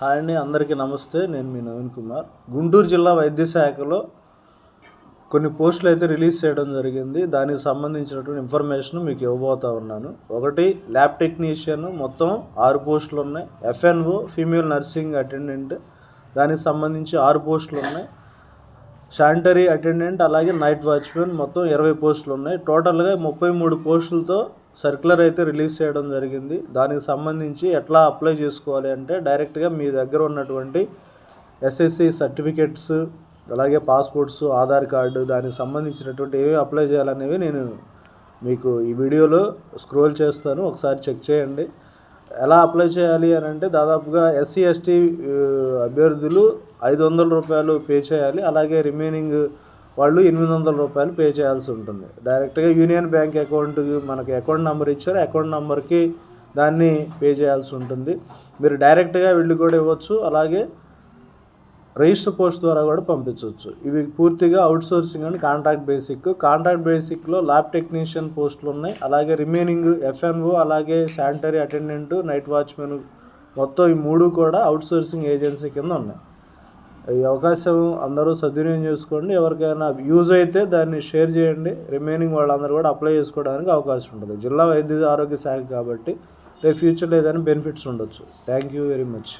Hi అండి, అందరికీ నమస్తే. నేను మీ నవీన్ కుమార్. గుంటూరు జిల్లా వైద్య శాఖలో కొన్ని పోస్టులు అయితే రిలీజ్ చేయడం జరిగింది. దానికి సంబంధించినటువంటి ఇన్ఫర్మేషన్ మీకు ఇవ్వబోతా ఉన్నాను. ఒకటి, ల్యాబ్ టెక్నీషియన్, మొత్తం 6 పోస్టులు ఉన్నాయి. FNO ఫీమేల్ నర్సింగ్ అటెండెంట్, దానికి సంబంధించి 6 పోస్టులు ఉన్నాయి. శానిటరీ అటెండెంట్ అలాగే నైట్ వాచ్మెన్, మొత్తం 20 పోస్టులు ఉన్నాయి. టోటల్గా 33 పోస్టులతో సర్క్యులర్ అయితే రిలీజ్ చేయడం జరిగింది. దానికి సంబంధించి ఎట్లా అప్లై చేసుకోవాలి అంటే, డైరెక్ట్గా మీ దగ్గర ఉన్నటువంటి SSC సర్టిఫికెట్స్, అలాగే పాస్పోర్ట్స్, ఆధార్ కార్డు, దానికి సంబంధించినటువంటి ఏవి అప్లై చేయాలనేవి నేను మీకు ఈ వీడియోలో స్క్రోల్ చేస్తాను, ఒకసారి చెక్ చేయండి. ఎలా అప్లై చేయాలి అని అంటే, దాదాపుగా SC ST అభ్యర్థులు 500 రూపాయలు పే చేయాలి. అలాగే రిమైనింగ్ వాళ్ళు 800 రూపాయలు పే చేయాల్సి ఉంటుంది. డైరెక్ట్గా యూనియన్ బ్యాంక్ అకౌంట్కి మనకి అకౌంట్ నెంబర్ ఇచ్చారు, అకౌంట్ నెంబర్కి దాన్ని పే చేయాల్సి ఉంటుంది. మీరు డైరెక్ట్గా వెళ్ళి కూడా ఇవ్వచ్చు, అలాగే రిజిస్టర్ పోస్ట్ ద్వారా కూడా పంపించవచ్చు. ఇవి పూర్తిగా అవుట్సోర్సింగ్ అండ్ కాంట్రాక్ట్ బేసిక్లో ల్యాబ్ టెక్నీషియన్ పోస్టులు ఉన్నాయి. అలాగే రిమైనింగ్ FNO, అలాగే శానిటరీ అటెండెంట్, నైట్ వాచ్మెన్, మొత్తం ఈ 3 కూడా అవుట్సోర్సింగ్ ఏజెన్సీ కింద ఉన్నాయి. ఈ అవకాశం అందరూ సద్వినియోగం చేసుకోండి. ఎవరికైనా యూజ్ అయితే దాన్ని షేర్ చేయండి. రిమైనింగ్ వాళ్ళందరూ కూడా అప్లై చేసుకోవడానికి అవకాశం ఉంటుంది. జిల్లా వైద్య ఆరోగ్య శాఖ కాబట్టి రేపు ఫ్యూచర్లో ఏదైనా బెనిఫిట్స్ ఉండొచ్చు. Thank you very much.